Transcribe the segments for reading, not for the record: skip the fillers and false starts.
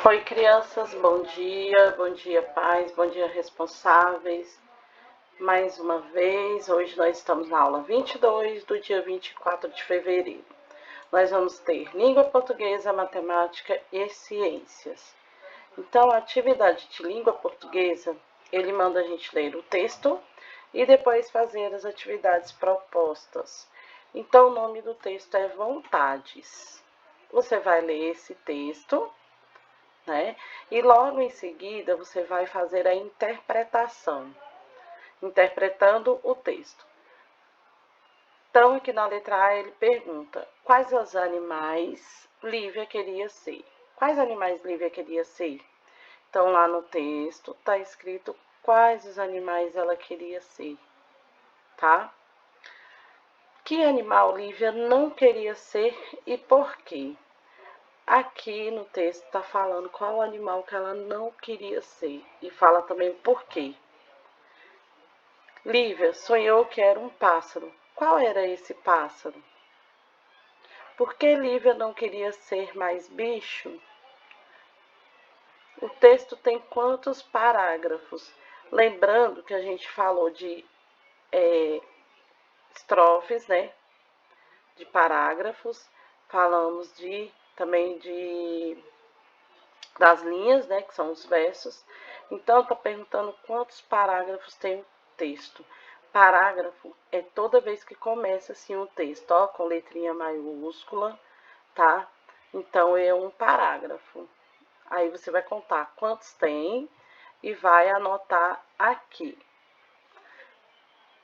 Oi, crianças, bom dia pais, bom dia responsáveis. Mais uma vez, hoje nós estamos na aula 22 do dia 24 de fevereiro. Nós vamos ter língua portuguesa, matemática e ciências. Então, a atividade de língua portuguesa, ele manda a gente ler o texto e depois fazer as atividades propostas. Então, o nome do texto é Vontades. Você vai ler esse texto, né? E logo em seguida você vai fazer a interpretação, interpretando o texto. Então, aqui na letra A ele pergunta: quais os animais Lívia queria ser? Quais animais Lívia queria ser? Então, lá no texto está escrito quais os animais ela queria ser, tá? Que animal Lívia não queria ser e por quê? Aqui no texto está falando qual animal que ela não queria ser e fala também o porquê. Lívia sonhou que era um pássaro. Qual era esse pássaro? Por que Lívia não queria ser mais bicho? O texto tem quantos parágrafos? Lembrando que a gente falou de estrofes, né? De parágrafos. Falamos também das linhas, né, que são os versos. Então, está perguntando quantos parágrafos tem o texto. Parágrafo é toda vez que começa assim um texto, ó, com letrinha maiúscula, tá? Então, é um parágrafo. Aí você vai contar quantos tem e vai anotar aqui.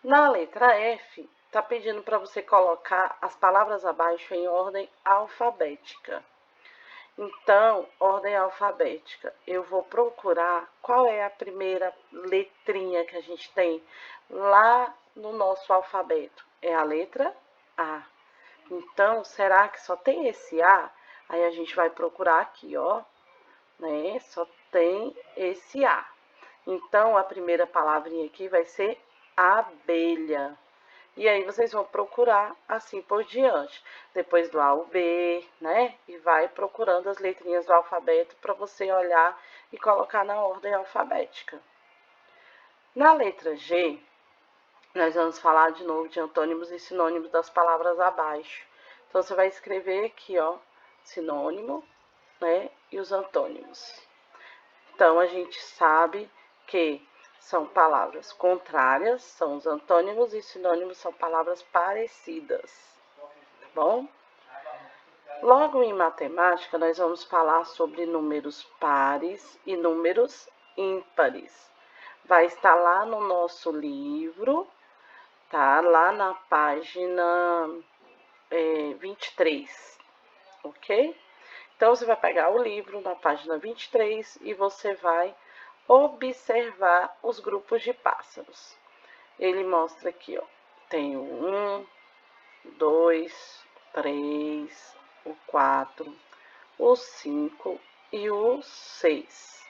Na letra F, está pedindo para você colocar as palavras abaixo em ordem alfabética. Então, ordem alfabética. Eu vou procurar qual é a primeira letrinha que a gente tem lá no nosso alfabeto. É a letra A. Então, será que só tem esse A? Aí a gente vai procurar aqui, ó, né? Só tem esse A. Então, a primeira palavrinha aqui vai ser abelha. E aí vocês vão procurar assim por diante. Depois do A, o B, né? E vai procurando as letrinhas do alfabeto para você olhar e colocar na ordem alfabética. Na letra G, nós vamos falar de novo de antônimos e sinônimos das palavras abaixo. Então, você vai escrever aqui, ó, sinônimo, né? E os antônimos. Então, a gente sabe que são palavras contrárias, são os antônimos, e sinônimos são palavras parecidas, tá bom? Logo em matemática, nós vamos falar sobre números pares e números ímpares. Vai estar lá no nosso livro, tá? Lá na página 23, ok? Então, você vai pegar o livro na página 23 e você vai observar os grupos de pássaros. Ele mostra aqui, ó, tem o 1, 2, 3, o 4, o 5 e o 6.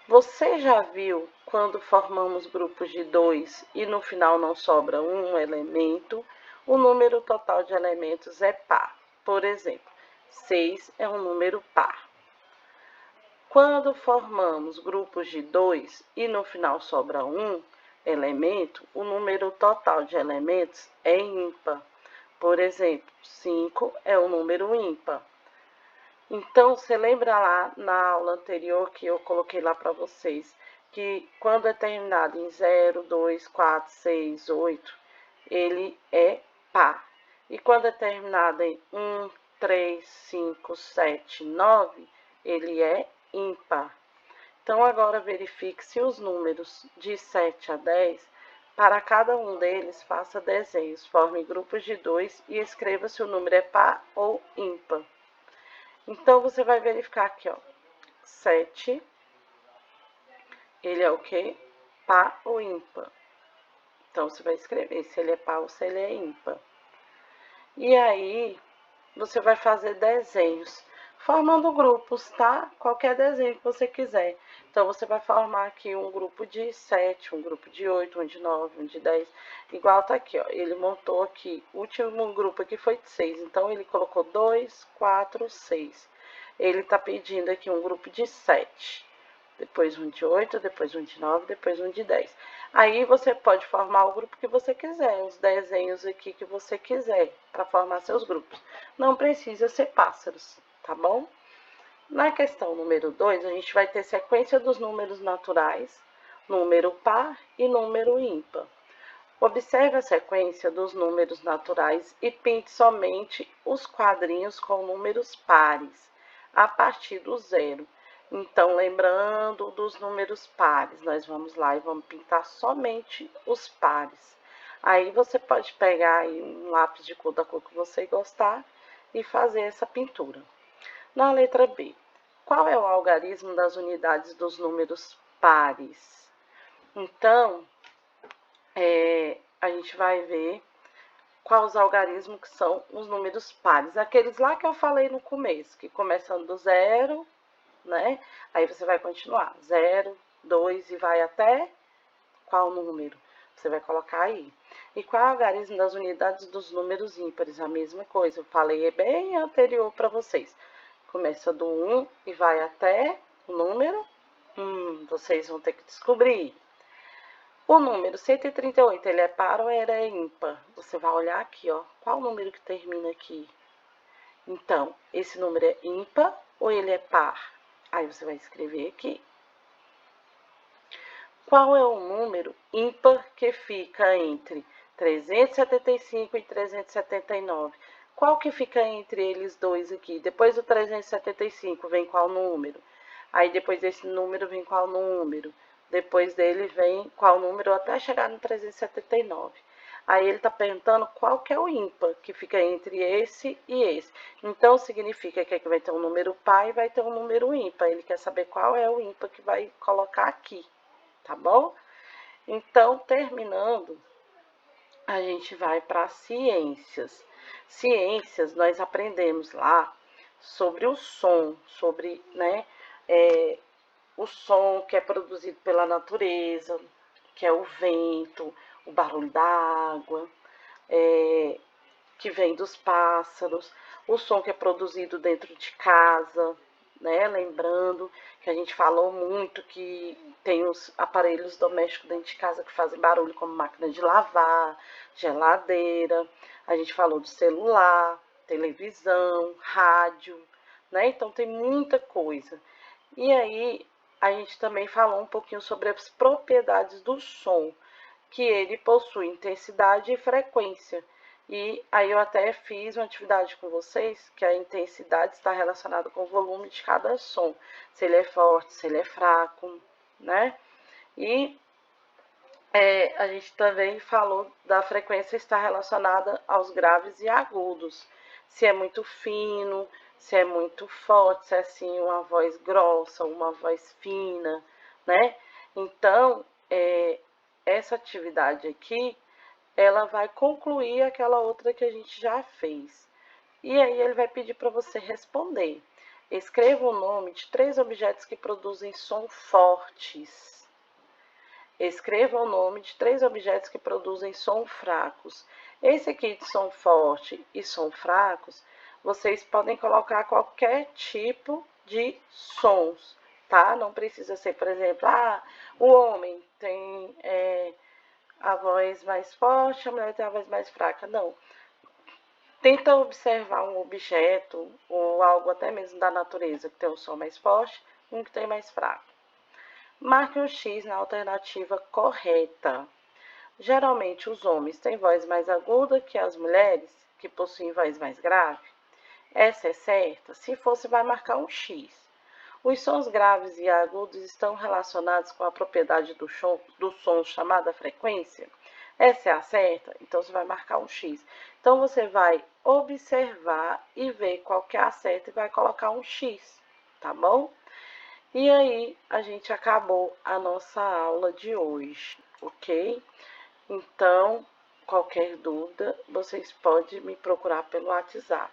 Você já viu quando formamos grupos de 2 e no final não sobra um elemento? O número total de elementos é par. Por exemplo, 6 é um número par. Quando formamos grupos de 2 e no final sobra um elemento, o número total de elementos é ímpar. Por exemplo, 5 é um número ímpar. Então, você lembra lá na aula anterior que eu coloquei lá para vocês, que quando é terminado em 0, 2, 4, 6, 8, ele é par. E quando é terminado em 1, 3, 5, 7, 9, ele é ímpar. Então, agora verifique se os números de 7 a 10, para cada um deles, faça desenhos, forme grupos de 2 e escreva se o número é par ou ímpar. Então, você vai verificar aqui, ó, 7, ele é o quê? Par ou ímpar. Então, você vai escrever se ele é par ou se ele é ímpar. E aí, você vai fazer desenhos. formando grupos, tá? Qualquer desenho que você quiser. Então, você vai formar aqui um grupo de 7, um grupo de 8, um de 9, um de 10. Igual tá aqui, ó. Ele montou aqui, o último grupo aqui foi de 6. Então, ele colocou 2, 4, 6. Ele tá pedindo aqui um grupo de 7. Depois um de 8, depois um de 9, depois um de 10. Aí você pode formar o grupo que você quiser, os desenhos aqui que você quiser, para formar seus grupos. Não precisa ser pássaros, tá bom? Na questão número 2, a gente vai ter sequência dos números naturais, número par e número ímpar. Observe a sequência dos números naturais e pinte somente os quadrinhos com números pares, a partir do zero. Então, lembrando dos números pares, nós vamos lá e vamos pintar somente os pares. Aí você pode pegar aí um lápis de cor da cor que você gostar e fazer essa pintura. Na letra B, qual é o algarismo das unidades dos números pares? Então, a gente vai ver quais os algarismos que são os números pares. Aqueles lá que eu falei no começo, que começando do zero, né? Aí você vai continuar, 0, 2 e vai até qual número? Você vai colocar aí. E qual é o algarismo das unidades dos números ímpares? A mesma coisa, eu falei bem anterior para vocês. Começa do 1 e vai até o número 1. Vocês vão ter que descobrir. O número 138, ele é par ou ele é ímpar? Você vai olhar aqui, ó. Qual o número que termina aqui? Então, esse número é ímpar ou ele é par? Aí você vai escrever aqui. Qual é o número ímpar que fica entre 375 e 379? Qual que fica entre eles dois aqui? Depois do 375 vem qual número? Aí depois desse número vem qual número? Depois dele vem qual número até chegar no 379. Aí ele está perguntando qual que é o ímpar que fica entre esse e esse. Então, significa que vai ter um número par e vai ter um número ímpar. Ele quer saber qual é o ímpar que vai colocar aqui, tá bom? Então, terminando, a gente vai para ciências. Ciências, nós aprendemos lá sobre o som, sobre, né, o som que é produzido pela natureza, que é o vento, o barulho da água, que vem dos pássaros, o som que é produzido dentro de casa, né? Lembrando que a gente falou muito que tem os aparelhos domésticos dentro de casa que fazem barulho, como máquina de lavar, geladeira. A gente falou do celular, televisão, rádio, né? Então tem muita coisa. E aí a gente também falou um pouquinho sobre as propriedades do som, que ele possui intensidade e frequência. E aí eu até fiz uma atividade com vocês, que a intensidade está relacionada com o volume de cada som, se ele é forte, se ele é fraco, né? E a gente também falou da frequência estar relacionada aos graves e agudos, se é muito fino, se é muito forte, se é assim uma voz grossa, uma voz fina, né? Então, essa atividade aqui, ela vai concluir aquela outra que a gente já fez. E aí ele vai pedir para você responder. Escreva o nome de 3 objetos que produzem som fortes. Escreva o nome de 3 objetos que produzem som fracos. Esse aqui de som forte e som fracos, vocês podem colocar qualquer tipo de sons, tá? Não precisa ser, por exemplo, o homem tem a voz mais forte, a mulher tem a voz mais fraca. Não. Tenta observar um objeto ou algo até mesmo da natureza que tem um som mais forte e um que tem mais fraco. Marque um X na alternativa correta. Geralmente os homens têm voz mais aguda que as mulheres, que possuem voz mais grave. Essa é certa? Se for, você vai marcar um X. Os sons graves e agudos estão relacionados com a propriedade do som chamada frequência? Essa é a certa? Então, você vai marcar um X. Então, você vai observar e ver qual que é a certa e vai colocar um X, tá bom? E aí, a gente acabou a nossa aula de hoje, ok? Então, qualquer dúvida, vocês podem me procurar pelo WhatsApp.